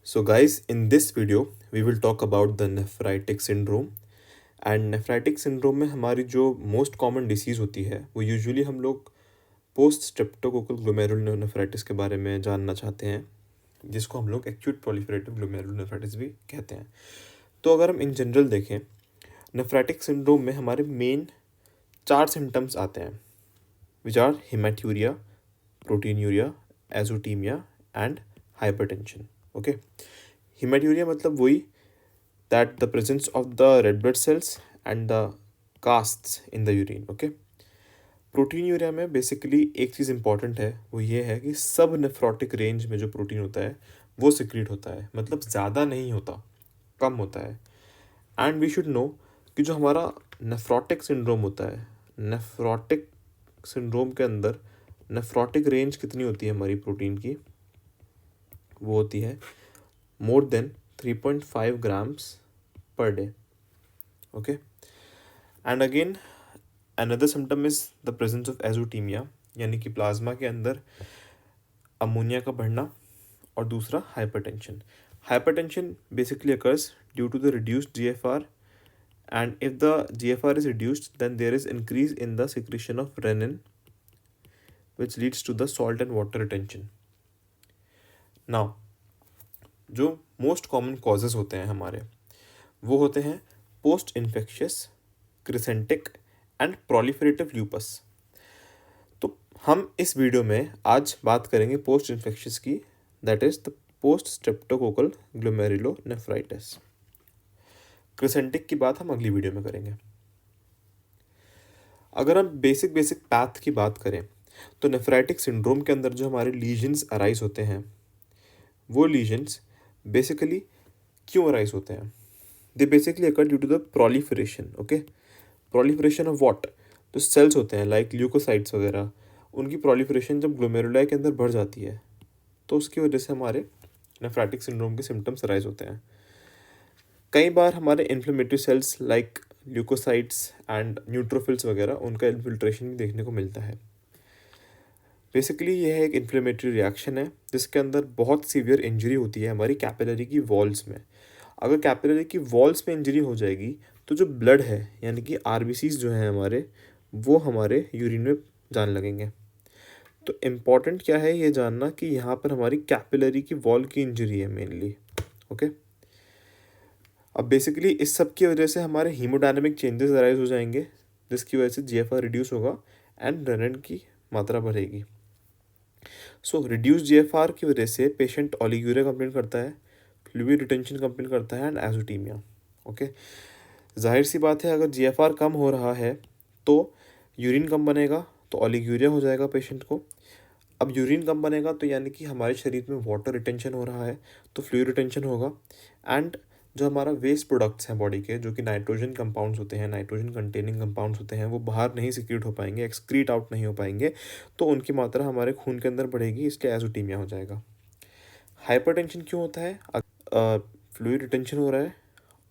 So, guys, in this video, we will talk about the nephritic syndrome. And nephritic syndrome में हमारी जो most common disease होती है वो यूजुअली हम लोग पोस्ट स्ट्रेप्टोकोकल ग्लोमेरुलोनेफ्राइटिस के बारे में जानना चाहते हैं, जिसको हम लोग एक्यूट प्रोलिफरेटिव ग्लोमेरुलोनेफ्राइटिस भी कहते हैं। तो अगर हम इन जनरल देखें, नेफ्राइटिक सिंड्रोम में हमारे मेन 4 सिम्टम्स आते हैं, which are haematuria, proteinuria, azotaemia and hypertension. Okay, haematuria मतलब वही that the presence of the red blood cells and the casts in the urine. Okay, protein urea में basically एक चीज़ important है, वो ये है कि सब नेफ्रोटिक रेंज में जो प्रोटीन होता है वो सिक्रीट होता है, मतलब ज़्यादा नहीं होता, कम होता है। एंड वी शुड नो कि जो हमारा नेफ्रोटिक सिंड्रोम होता है, नेफ्रोटिक सिंड्रोम के अंदर नेफ्रोटिक रेंज कितनी होती है हमारी प्रोटीन की, वो होती है more than 3.5 grams per day. Okay, and again another symptom is the presence of azotemia, यानी कि प्लाज्मा के अंदर अमोनिया का बढ़ना, और दूसरा hypertension. Hypertension basically occurs due to the reduced GFR, and if the GFR is reduced then there is increase in the secretion of renin which leads to the salt and water retention. Now जो most common causes होते हैं हमारे, वो होते हैं post infectious, crescentic and proliferative lupus. तो हम इस वीडियो में आज बात करेंगे पोस्ट इन्फेक्शियस की, that is the post streptococcal glomerulonephritis. Crescentic की बात हम अगली वीडियो में करेंगे। अगर हम बेसिक पैथ की बात करें तो नेफ्राइटिक सिंड्रोम के अंदर जो हमारे लीजन्स अराइज होते हैं, वो लीजन्स बेसिकली क्यों अराइज होते हैं? They basically occur due to the proliferation. Okay, proliferation of what? जो सेल्स होते हैं लाइक ल्यूकोसाइट्स वगैरह, उनकी प्रोलिफरेशन जब ग्लोमेरुलाई के अंदर बढ़ जाती है तो उसकी वजह से हमारे नेफ्राइटिक सिंड्रोम के सिम्टम्स अराइज होते हैं। कई बार हमारे inflammatory cells like leukocytes and neutrophils वगैरह, उनका इन्फिल्ट्रेशन भी देखने को मिलता है। बेसिकली यह एक इन्फ्लेमेटरी रिएक्शन है जिसके अंदर बहुत सीवियर इंजरी होती है हमारी कैपिलरी की वॉल्स में। अगर कैपिलरी की वॉल्स में इंजरी हो जाएगी तो जो ब्लड है, यानी कि आरबीसीज जो हैं हमारे, वो हमारे यूरिन में जाने लगेंगे। तो इम्पॉर्टेंट क्या है ये जानना कि यहाँ पर हमारी कैपिलरी की वॉल की इंजरी है मेनली। ओके, अब बेसिकली इस सब की वजह से हमारे हीमोडायनेमिक चेंजेस अराइज हो जाएंगे, जिसकी वजह से जीएफआर रिड्यूस होगा एंड रेनिन की मात्रा बढ़ेगी। सो रिड्यूस जीएफआर की वजह से पेशेंट ओलिगोरिया कंप्लेन करता है, फ्लूइड रिटेंशन कंप्लेन करता है एंड एजोटीमिया। ओके, जाहिर सी बात है अगर जीएफआर कम हो रहा है तो यूरिन कम बनेगा, तो ओलिगोरिया हो जाएगा पेशेंट को। अब यूरिन कम बनेगा तो यानी कि हमारे शरीर में वाटर रिटेंशन हो रहा है, तो फ्लूइड रिटेंशन होगा, एंड जो हमारा वेस्ट प्रोडक्ट्स हैं बॉडी के, जो कि नाइट्रोजन कंपाउंड्स होते हैं, नाइट्रोजन कंटेनिंग कंपाउंड्स होते हैं, वो बाहर नहीं सिक्रीट हो पाएंगे, एक्सक्रीट आउट नहीं हो पाएंगे, तो उनकी मात्रा हमारे खून के अंदर बढ़ेगी, इसलिए एजोटीमिया हो जाएगा। हाइपरटेंशन क्यों होता है? फ्लूइड रिटेंशन हो रहा है,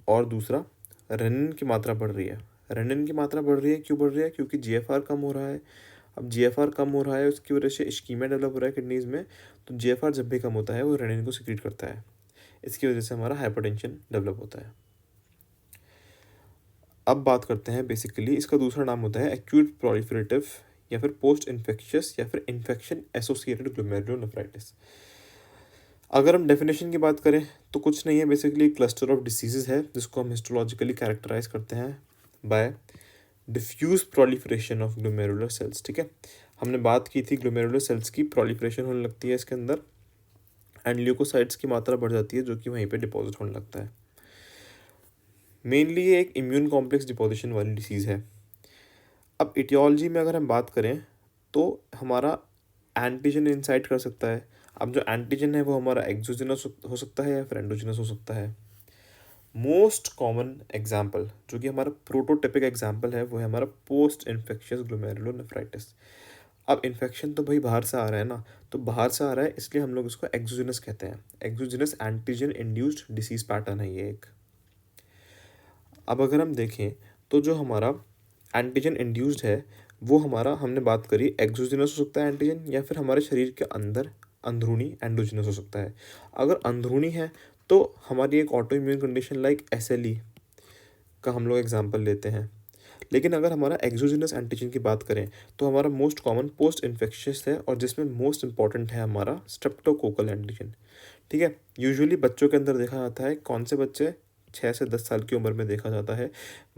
और दूसरा रेनिन की मात्रा बढ़ रही है। रेनिन की मात्रा बढ़ रही है, क्यों बढ़ रही है? क्योंकि जीएफआर कम हो रहा है। अब जीएफआर कम हो रहा है, उसकी वजह से इश्कीमिया डेवलप हो रहा है किडनीज में, तो जीएफआर जब भी कम होता है वो रेनिन को सिक्रीट करता है, इसकी वजह से हमारा हाइपरटेंशन डेवलप होता है। अब बात करते हैं, बेसिकली इसका दूसरा नाम होता है एक्यूट प्रोलिफरेटिव या फिर पोस्ट इन्फेक्शियस या फिर इन्फेक्शन एसोसिएटेड ग्लोमेरुलोनेफ्राइटिस। अगर हम डेफिनेशन की बात करें तो कुछ नहीं है, बेसिकली क्लस्टर ऑफ डिसीजेज है जिसको हम हिस्टोलॉजिकली कैरेक्टराइज करते हैं by diffuse proliferation of glomerular cells. ठीक है, हमने बात की थी ग्लोमेरुलर सेल्स की प्रोलिफरेशन होने लगती है इसके अंदर, एंड ल्यूकोसाइट्स की मात्रा बढ़ जाती है जो कि वहीं पे डिपॉजिट होने लगता है। मेनली ये एक इम्यून कॉम्प्लेक्स डिपोजिशन वाली डिसीज़ है। अब इटियोलॉजी में अगर हम बात करें तो हमारा एंटीजन इंसाइट कर सकता है। अब जो एंटीजन है वो हमारा एक्सोजिनस हो सकता है या फिर एंडोजिनस हो सकता है। मोस्ट कॉमन एग्जाम्पल जो कि हमारा प्रोटोटिपिक एग्जाम्पल है वो है हमारा पोस्ट इन्फेक्शियस ग्लोमेरुलोनेफ्राइटिस। अब इन्फेक्शन तो भाई बाहर से आ रहा है ना, तो बाहर से आ रहा है इसलिए हम लोग इसको एक्सोजिनस कहते हैं। Exogenous antigen induced disease pattern है ये एक। अब अगर हम देखें तो जो हमारा एंटीजन इंड्यूस्ड है वो हमारा, हमने बात करी एक्सोजिनस हो सकता है एंटीजन, या फिर हमारे शरीर के अंदर अंदरूनी एंडोजिनस हो सकता है। अगर अंदरूनी है तो हमारी एक auto immune condition like SLE का हम लोग एग्जांपल लेते हैं। लेकिन अगर हमारा एक्सोजिनस एंटीजन की बात करें तो हमारा मोस्ट कॉमन पोस्ट इन्फेक्शियस है, और जिसमें मोस्ट इंपॉर्टेंट है हमारा स्ट्रेप्टोकोकल एंटीजन। ठीक है, यूजुअली बच्चों के अंदर देखा जाता है। कौन से बच्चे? 6 से 10 साल की उम्र में देखा जाता है।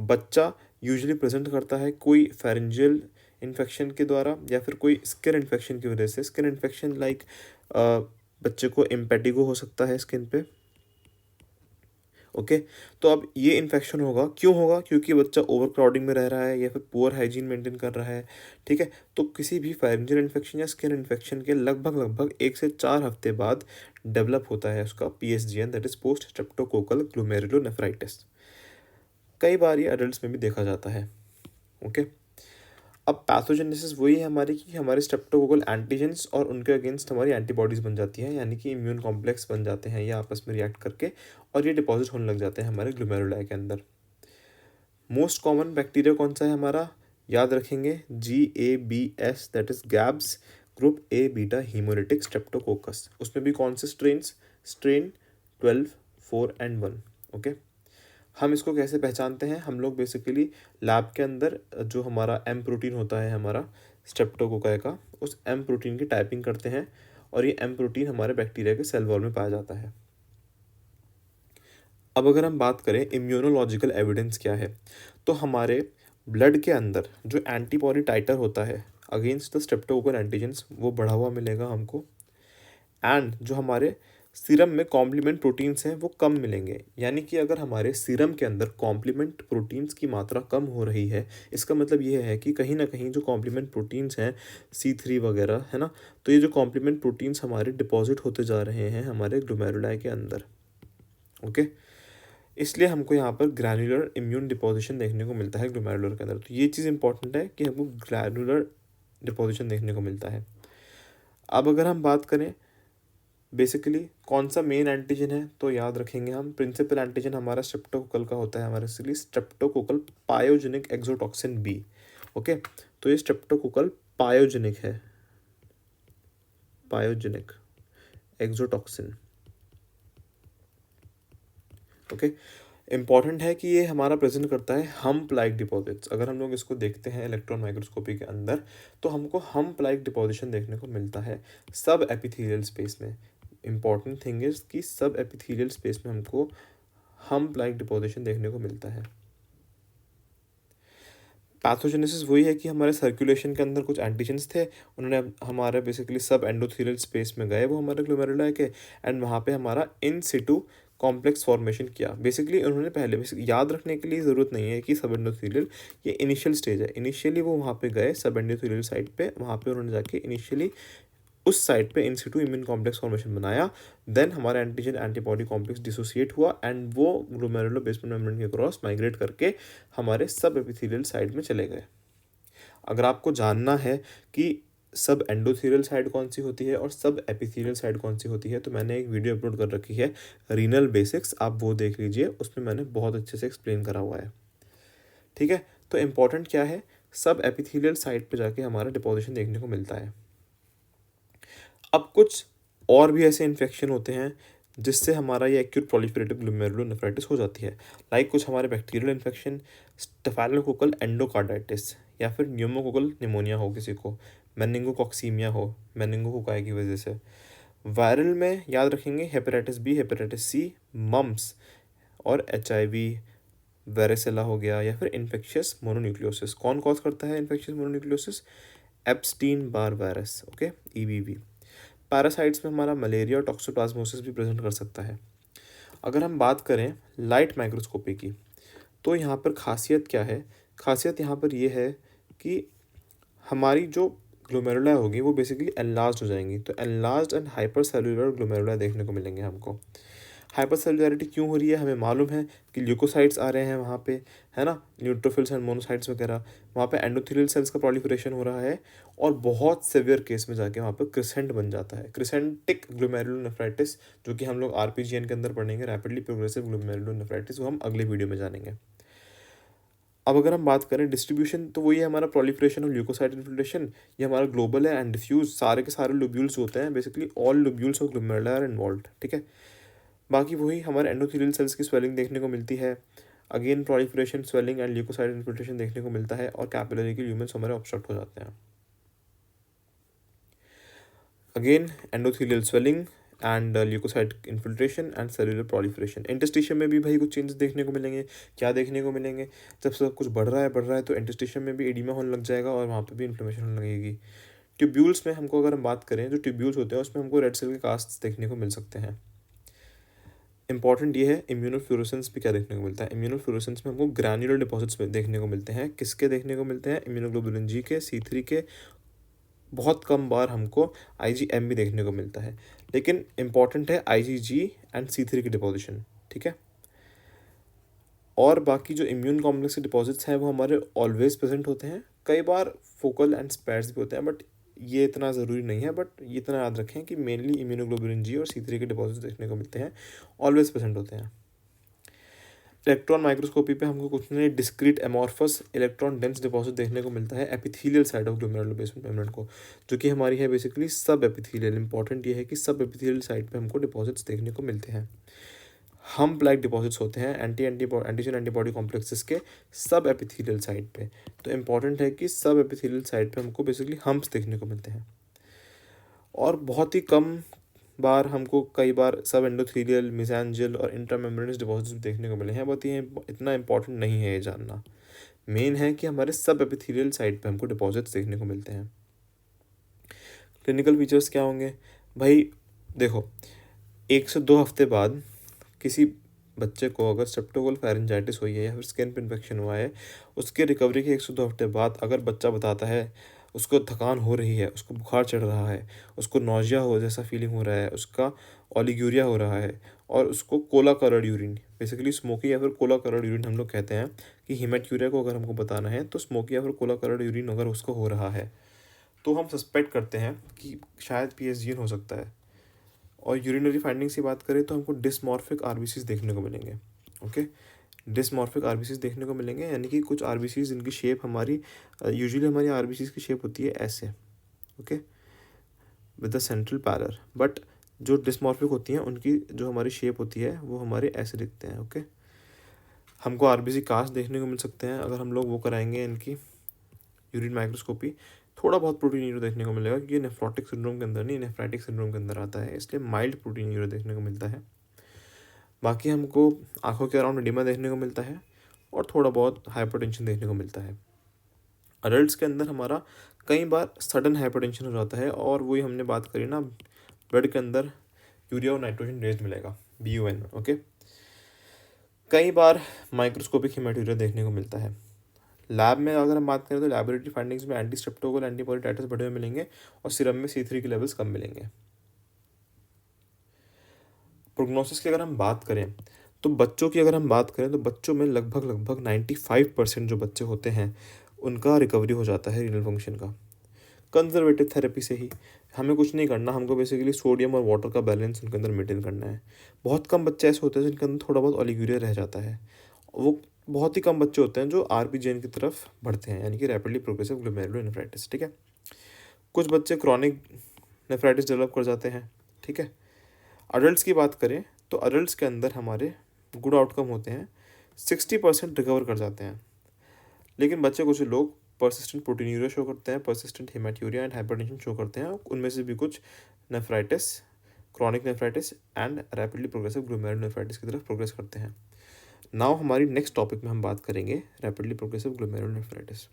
बच्चा यूजुअली प्रेजेंट करता है कोई फेरेंजियल इन्फेक्शन के द्वारा या फिर कोई स्किन इन्फेक्शन की वजह से। स्किन इन्फेक्शन लाइक बच्चे को इम्पेटिगो हो सकता है स्किन पे। ओके, तो अब ये इन्फेक्शन होगा, क्यों होगा? क्योंकि बच्चा ओवर क्राउडिंग में रह रहा है या फिर पुअर हाइजीन मेंटेन कर रहा है। ठीक है, तो किसी भी फेरेंजियल इन्फेक्शन या स्किन इन्फेक्शन के लगभग लगभग 1 से 4 हफ्ते बाद डेवलप होता है उसका PSGN, that is post streptococcal glomerulonephritis. कई बार ये अडल्ट में भी देखा जाता है। ओके, अब पैथोजेनेसिस वही है हमारी कि हमारे स्ट्रेप्टोकोकल एंटीजेंस और उनके अगेंस्ट हमारी एंटीबॉडीज़ बन जाती हैं, यानी कि इम्यून कॉम्प्लेक्स बन जाते हैं ये आपस में रिएक्ट करके, और ये डिपॉजिट होने लग जाते हैं हमारे ग्लोमेरुलाई के अंदर। मोस्ट कॉमन बैक्टीरिया कौन सा है हमारा? याद रखेंगे, GABS, that is GABS, group A beta haemolytic streptococcus. उसमें भी कौन से स्ट्रेन्स? Strain 12, 4 and 1। ओके, हम इसको कैसे पहचानते हैं? हम लोग बेसिकली लैब के अंदर जो हमारा M प्रोटीन होता है हमारा स्ट्रेप्टोकोकाई का, उस M प्रोटीन की टाइपिंग करते हैं, और ये M प्रोटीन हमारे बैक्टीरिया के सेल वॉल में पाया जाता है। अब अगर हम बात करें इम्यूनोलॉजिकल एविडेंस क्या है, तो हमारे ब्लड के अंदर जो एंटीबॉडी टाइटर होता है अगेंस्ट द स्ट्रेप्टोकोकल एंटीजेंस, वो बढ़ा हुआ मिलेगा हमको। एंड जो हमारे सीरम में कॉम्प्लीमेंट प्रोटीन्स हैं वो कम मिलेंगे। यानी कि अगर हमारे सीरम के अंदर कॉम्प्लीमेंट प्रोटीन्स की मात्रा कम हो रही है, इसका मतलब ये है कि कहीं ना कहीं जो कॉम्प्लीमेंट प्रोटीन्स हैं C3 वगैरह, है ना, तो ये जो कॉम्प्लीमेंट प्रोटीन्स हमारे डिपॉजिट होते जा रहे हैं हमारे ग्लोमेरुलाई के अंदर। ओके, इसलिए हमको यहाँ पर ग्रैनुलर इम्यून डिपोजिशन देखने को मिलता है ग्लोमेरुलर के अंदर। तो ये चीज़ इंपॉर्टेंट है कि हमको ग्रैनुलर डिपोजिशन देखने को मिलता है। अब अगर हम बात करें बेसिकली कौन सा मेन एंटीजन है, तो याद रखेंगे हम प्रिंसिपल एंटीजन हमारा स्ट्रेप्टोकोकल का होता है हमारे इसलिए streptococcal pyogenic exotoxin B। Okay, तो ये स्ट्रेप्टोकोकल पायोजेनिक है, पायोजेनिक एक्सोटॉक्सिन। ओके, इम्पॉर्टेंट है कि ये हमारा प्रेजेंट करता है हम्प लाइक डिपॉजिट्स। अगर हम लोग इसको देखते हैं इलेक्ट्रॉन माइक्रोस्कोपी के अंदर, तो हमको हम्प लाइक डिपोजिशन देखने को मिलता है सब एपिथेलियल स्पेस में। इम्पॉर्टेंट थिंग इज कि सब एपिथेलियल स्पेस में हमको हम्प लाइक डिपोजिशन देखने को मिलता है। पैथोजेनेसिस वही है कि हमारे सर्कुलेशन के अंदर कुछ एंटीजेंस थे, उन्होंने हमारे बेसिकली सब एंडोथेलियल स्पेस में गए वो हमारे ग्लोमेरुलाई के, एंड वहाँ पे हमारा इन सिटू कॉम्प्लेक्स फॉर्मेशन किया। बेसिकली उन्होंने पहले याद रखने के लिए ज़रूरत नहीं है कि सब एंडोथेलियल ये इनिशियल स्टेज है। इनिशियली वो वहाँ पे गए सब एंडोथेलियल साइड पे, वहाँ पे उन्होंने जाके इनिशियली उस साइड पे इन सिटू इम्यून कॉम्प्लेक्स फॉर्मेशन बनाया। देन हमारा एंटीजन एंटीबॉडी कॉम्प्लेक्स डिसोसिएट हुआ एंड वो ग्लोमेरुलर बेसमेंट मेम्ब्रेन के क्रॉस माइग्रेट करके हमारे सब एपिथेलियल साइड में चले गए। अगर आपको जानना है कि सब एंडोथेलियल साइड कौन सी होती है और सब एपिथेलियल साइड कौन सी होती है, तो मैंने एक वीडियो अपलोड कर रखी है रीनल बेसिक्स, आप वो देख लीजिए, उसमें मैंने बहुत अच्छे से एक्सप्लेन करा हुआ है। ठीक है, तो इम्पॉर्टेंट क्या है, सब एपिथेलियल साइड पे जाके हमारा डिपोजिशन देखने को मिलता है। अब कुछ और भी ऐसे इन्फेक्शन होते हैं जिससे हमारा ये एक्यूट प्रोलिफरेटिव ग्लोमेरुलोनेफ्राइटिस हो जाती है। लाइक कुछ हमारे बैक्टीरियल इन्फेक्शन, स्टेफाइलोकोकल एंडोकार्डाइटिस, या फिर न्यूमोकोकल निमोनिया हो किसी को, मेनिंगोकॉक्सीमिया हो मेनिंगोकोकाई की वजह से। वायरल में याद रखेंगे hepatitis B, hepatitis C, mumps और HIV, वेरेसेला हो गया, या फिर इन्फेक्शियस मोनोन्यूक्लियोसिस। कौन कॉज करता है infectious mononucleosis? Epstein Barr virus. Okay, EBV। Parasites में हमारा मलेरिया और टॉक्सोप्लाज्मोसिस भी प्रेजेंट कर सकता है। अगर हम बात करें लाइट माइक्रोस्कोपी की, तो यहाँ पर खासियत क्या है? खासियत यहाँ पर ये है कि हमारी जो ग्लोमेरुला होगी वो बेसिकली एनलार्ज हो जाएंगी। तो enlarge and hyper cellular glomeruli देखने को मिलेंगे हमको। हाइपर सेलुलरिटी क्यों हो रही है? हमें मालूम है कि ल्यूकोसाइट्स आ रहे हैं वहाँ पे, है ना, न्यूट्रोफिल्स एंड मोनोसाइट्स वगैरह, वहाँ पे एंडोथेलियल सेल्स का प्रोलिफरेशन हो रहा है, और बहुत सिवियर केस में जाके वहाँ पे क्रिसेंट बन जाता है, क्रिसेंटिक ग्लोमेरुलोनेफ्राइटिस, जो कि हम लोग RPGN के अंदर पढ़ेंगे, रैपिडली प्रोग्रेसिव ग्लोमेरुलोनेफ्राइटिस, वो हम अगले वीडियो में जानेंगे। अब अगर हम बात करें डिस्ट्रीब्यूशन, तो वही है हमारा प्रोलिफरेशन ऑफ ल्यूकोसाइट इन्फिल्ट्रेशन। ये हमारा ग्लोबल है एंड डिफ्यूज, सारे के सारे लोब्यूल्स होते हैं, basically all lobules of glomerula are involved, ठीक है। बाकी वही हमारे एंडोथेलियल सेल्स की स्वेलिंग देखने को मिलती है, again proliferation, swelling and leukocyte infiltration देखने को मिलता है, और कैपिलरी के ल्यूमेंस हमारे ऑब्स्ट्रक्ट हो जाते हैं। Again endothelial swelling and leukocyte infiltration and cellular proliferation. Interstitium में भी भाई कुछ चेंजेस देखने को मिलेंगे। क्या देखने को मिलेंगे? जब सब कुछ बढ़ रहा है तो इंटरस्टिशियम में भी एडिमा होने लग जाएगा और वहाँ पे भी इन्फ्लेमेशन होने लगेगी। ट्यूब्यूल्स में हमको अगर हम बात करें, जो ट्यूब्यूल्स होते हैं उसमें हमको रेड सेल के कास्ट देखने को मिल सकते हैं। इंपॉर्टेंट ये है इम्यूनोफ्लोरेसेंस भी क्या देखने को मिलता है। इम्यूनोफ्लोरेसेंस में हमको ग्रैन्युलर डिपॉजिट्स देखने को मिलते हैं। किसके देखने को मिलते हैं? इम्यूनोग्लोबुलिन जी के, C3 के। बहुत कम बार हमको IgM भी देखने को मिलता है, लेकिन इंपॉर्टेंट है IgG एंड C3 की डिपोजिशन, ठीक है। और बाकी जो इम्यून कॉम्प्लेक्स के डिपॉजिट्स हैं वो हमारे ऑलवेज प्रेजेंट होते हैं, कई बार फोकल एंड स्पैर्स भी होते हैं, बट ये इतना ज़रूरी नहीं है। बट ये इतना याद रखें कि मेनली इम्यूनोग्लोबुलिन जी और C3 के डिपॉजिट्स देखने को मिलते हैं, ऑलवेज प्रेजेंट होते हैं। इलेक्ट्रॉन माइक्रोस्कोपी पे हमको कुछ नहीं, discrete amorphous electron dense deposit देखने को मिलता है epithelial side of glomerular basement membrane को, जो कि हमारी है बेसिकली सब एपिथेलियल। इंपॉर्टेंट ये है कि सब एपिथेलियल साइड पे हमको डिपॉजिट्स देखने को मिलते हैं। हम्प लाइक डिपॉजिट्स होते हैं एंटीजन एंटीबॉडी कॉम्प्लेक्सेस के सब एपिथेलियल साइड पे। तो इंपॉर्टेंट है कि सब एपिथेलियल साइड पे हमको बेसिकली हम्प्स देखने को मिलते हैं, और बहुत ही कम बार हमको कई बार सब एंडोथेलियल, मेसेंजियल और इंट्रामेम्ब्रेनस डिपॉजिट्स देखने को मिले हैं, बट ये इतना इंपॉर्टेंट नहीं है ये जानना। मेन है कि हमारे सब एपिथेलियल साइड पे हमको डिपॉजिट्स देखने को मिलते हैं। क्लिनिकल फीचर्स क्या होंगे भाई? देखो, 1 से 2 हफ्ते बाद किसी बच्चे को अगर स्ट्रेप्टोकोकल फेरेंजाइटिस हुई है या फिर स्किन पे इन्फेक्शन हुआ है, उसके रिकवरी के 1 से 2 हफ्ते बाद अगर बच्चा बताता है उसको थकान हो रही है, उसको बुखार चढ़ रहा है, उसको नौजिया हो जैसा फीलिंग हो रहा है, उसका ओलिग्यूरिया हो रहा है, और उसको Cola coloured urine, basically smoky या फिर कोला कलर्ड यूरिन हम लोग कहते हैं कि हीमेट्यूरिया को अगर हमको बताना है तो स्मोकी या फिर कोला कलर्ड यूरिन अगर उसको हो रहा है, तो हम सस्पेक्ट करते हैं कि शायद PSG हो सकता है। और यूरिनरी फाइंडिंग्स की बात करें तो हमको डिसमॉर्फिक RBCs देखने को मिलेंगे। ओके, डिसमॉर्फिक RBCs देखने को मिलेंगे, यानी कि कुछ RBCs इनकी शेप हमारी यूजुअली हमारी RBCs की शेप होती है ऐसे, okay, with the central pallor, but जो डिसमॉर्फिक होती हैं उनकी जो हमारी शेप होती है वो हमारे ऐसे दिखते हैं। ओके, हमको RBC कास्ट देखने को मिल सकते हैं अगर हम लोग वो कराएंगे इनकी यूरिन माइक्रोस्कोपी। थोड़ा बहुत प्रोटीन यूरो देखने को मिलेगा, क्योंकि नेफ्रोटिक सिंड्रोम के अंदर नहीं, नेफ्राइटिक सिंड्रोम के अंदर आता है, इसलिए माइल्ड प्रोटीन यूरो देखने को मिलता है। बाकी हमको आंखों के अराउंड एडिमा देखने को मिलता है, और थोड़ा बहुत हाइपरटेंशन देखने को मिलता है। अडल्ट्स के अंदर हमारा कई बार सडन हाइपरटेंशन हो जाता है, और वही हमने बात करी ना, ब्लड के अंदर यूरिया और नाइट्रोजन रेज्ड मिलेगा, BUN। ओके, कई बार माइक्रोस्कोपिक हीमेटूरिया देखने को मिलता है। लैब में अगर हम बात करें तो लैबोरेटरी फाइंडिंग्स में एंटी स्ट्रेप्टोकोकल एंटीबॉडी टाइटर्स बढ़े हुए मिलेंगे, और सीरम में C3 के लेवल्स कम मिलेंगे। प्रोग्नोसिस की अगर हम बात करें तो बच्चों की अगर हम बात करें तो बच्चों में लगभग 95% जो बच्चे होते हैं उनका रिकवरी हो जाता है रीनल फंक्शन का, कंजर्वेटिव थेरेपी से ही। हमें कुछ नहीं करना, हमको बेसिकली सोडियम और वाटर का बैलेंस उनके अंदर मेंटेन करना है। बहुत कम बच्चे ऐसे होते हैं जिनके अंदर थोड़ा बहुत ओलिगुरिया रह जाता है, वो बहुत ही कम बच्चे होते हैं जो RPGN की तरफ बढ़ते हैं, यानी कि रैपिडली प्रोग्रेसिव ग्लोमेरुलोनेफ्राइटिस, ठीक है। कुछ बच्चे क्रॉनिक नेफ्राइटिस डेवलप कर जाते हैं, ठीक है। अडल्ट्स की बात करें तो अडल्ट्स के अंदर हमारे गुड आउटकम होते हैं, 60% रिकवर कर जाते हैं। लेकिन बच्चे कुछ लोग परसिस्टेंट प्रोटीनूरिया शो करते हैं, परसिस्टेंट हेमाट्यूरिया एंड हाइपरटेंशन शो करते हैं, उनमें से भी कुछ nephritis, chronic nephritis and rapidly progressive glomerulonephritis की तरफ प्रोग्रेस करते हैं। नाउ हमारी नेक्स्ट टॉपिक में हम बात करेंगे रैपिडली प्रोग्रेसिव ग्लोमेरुलोनेफ्राइटिस।